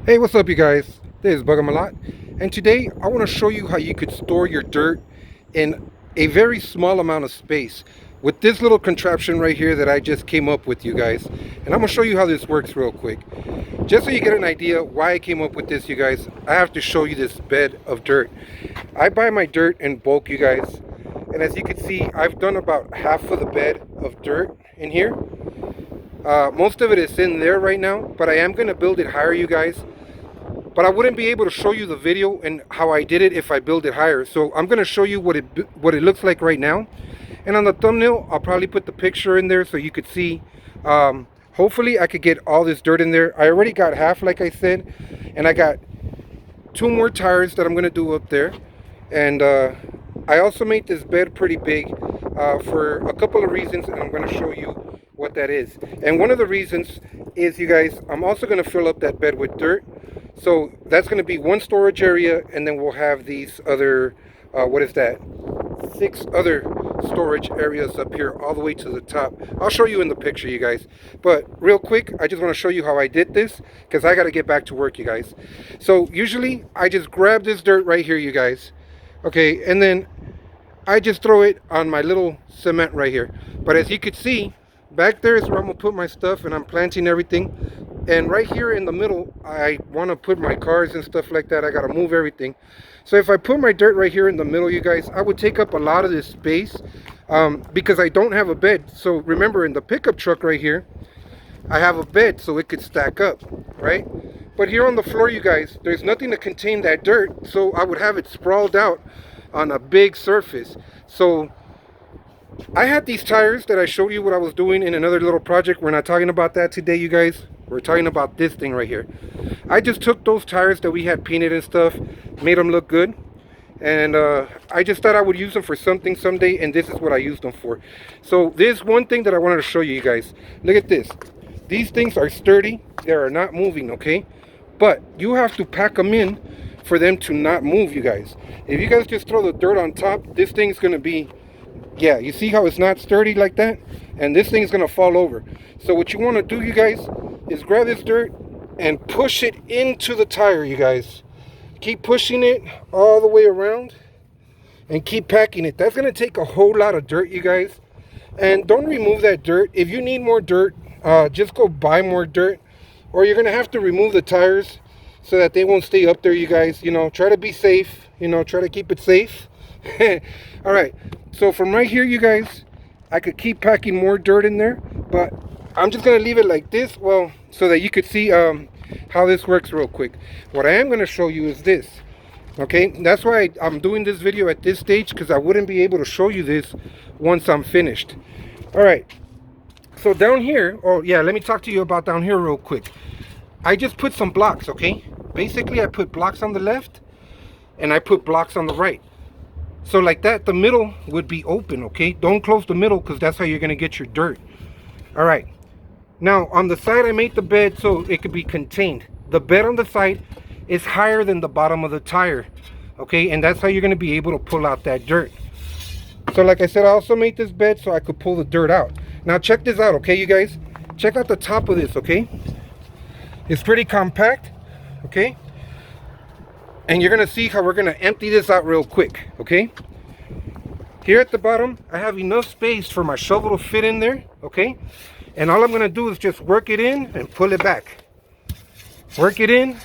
Hey, what's up you guys? This is Bugamalat, and today I want to show you how you could store your dirt in a very small amount of space with this little contraption right here that I just came up with, you guys. And I'm going to show you how this works real quick. Just so you get an idea why I came up with this, you guys, I have to show you this bed of dirt. I buy my dirt in bulk, you guys, and as you can see, I've done about half of the bed of dirt in here. Most of it is in there right now, but I am going to build it higher, you guys. But I wouldn't be able to show you the video and how I did it if I build it higher. So I'm going to show you what it looks like right now. And on the thumbnail, I'll probably put the picture in there so you could see. Hopefully I could get all this dirt in there. I already got half, like I said. And I got 2 more tires that I'm going to do up there. And I also made this bed pretty big for a couple of reasons. And I'm going to show you what that is. And one of the reasons is, you guys, I'm also going to fill up that bed with dirt. So that's going to be one storage area, and then we'll have these other, 6 other storage areas up here all the way to the top. I'll show you in the picture, you guys. But real quick, I just want to show you how I did this, because I got to get back to work, you guys. So usually I just grab this dirt right here, you guys. Okay, and then I just throw it on my little cement right here. But as you could see, back there is where I'm going to put my stuff, and I'm planting everything. And right here in the middle, I want to put my cars and stuff like that. I got to move everything. So if I put my dirt right here in the middle, you guys, I would take up a lot of this space because I don't have a bed. So remember, in the pickup truck right here, I have a bed so it could stack up, right? But here on the floor, you guys, there's nothing to contain that dirt. So I would have it sprawled out on a big surface. So I had these tires that I showed you what I was doing in another little project. We're not talking about that today, you guys. We're talking about this thing right here. I just took those tires that we had painted and stuff, made them look good. And I just thought I would use them for something someday, and this is what I used them for. So there's one thing that I wanted to show you guys. Look at this. These things are sturdy. They are not moving, okay? But you have to pack them in for them to not move, you guys. If you guys just throw the dirt on top, this thing's going to be... Yeah, you see how it's not sturdy like that? And this thing's going to fall over. So what you want to do, you guys, is grab this dirt and push it into the tire, you guys. Keep pushing it all the way around and keep packing it. That's going to take a whole lot of dirt, you guys. And don't remove that dirt. If you need more dirt, just go buy more dirt. Or you're going to have to remove the tires so that they won't stay up there, you guys. You know, try to be safe. You know, try to keep it safe. All right. So from right here, you guys, I could keep packing more dirt in there. But I'm just going to leave it like this, well, so that you could see how this works real quick. What I am going to show you is this. Okay, that's why I'm doing this video at this stage, because I wouldn't be able to show you this once I'm finished. All right, so down here, oh yeah, let me talk to you about down here real quick. I just put some blocks, okay? Basically, I put blocks on the left, and I put blocks on the right. So like that, the middle would be open, okay? Don't close the middle, because that's how you're going to get your dirt. All right. Now, on the side, I made the bed so it could be contained. The bed on the side is higher than the bottom of the tire, okay? And that's how you're going to be able to pull out that dirt. So like I said, I also made this bed so I could pull the dirt out. Now, check this out, okay, you guys? Check out the top of this, okay? It's pretty compact, okay? And you're going to see how we're going to empty this out real quick, okay? Here at the bottom, I have enough space for my shovel to fit in there, okay? And all I'm going to do is just work it in and pull it back. Work it in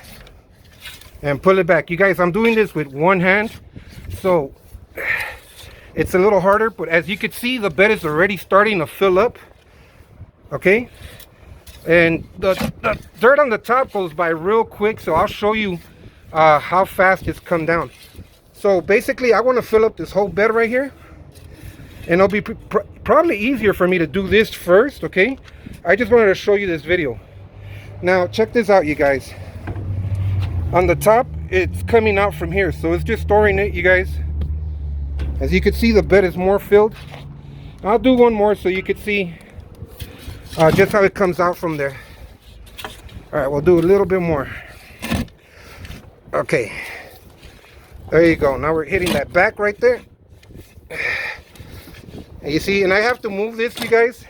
and pull it back. You guys, I'm doing this with one hand, so it's a little harder. But as you can see, the bed is already starting to fill up, okay? And the dirt on the top goes by real quick, so I'll show you how fast it's come down. So basically, I want to fill up this whole bed right here. And it'll be probably easier for me to do this first, okay? I just wanted to show you this video. Now, check this out, you guys. On the top, it's coming out from here. So it's just storing it, you guys. As you can see, the bed is more filled. I'll do one more so you can see just how it comes out from there. All right, we'll do a little bit more. Okay. There you go. Now we're hitting that back right there. And you see, and I have to move this, you guys.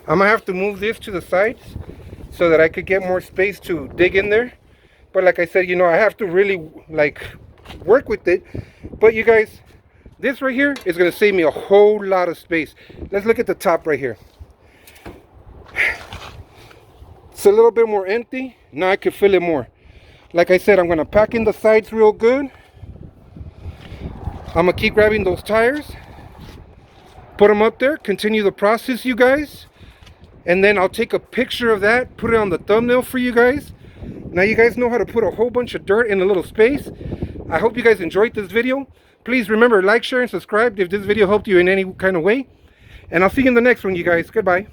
I'm gonna have to move this to the side so that I could get more space to dig in there. But like I said, you know, I have to really like work with it. But you guys, this right here is going to save me a whole lot of space. Let's look at the top right here. It's a little bit more empty. Now I can fill it more. Like I said, I'm going to pack in the sides real good. I'm going to keep grabbing those tires, put them up there, continue the process, you guys. And then I'll take a picture of that, put it on the thumbnail for you guys. Now you guys know how to put a whole bunch of dirt in a little space. I hope you guys enjoyed this video. Please remember, like, share, and subscribe if this video helped you in any kind of way. And I'll see you in the next one, you guys. Goodbye.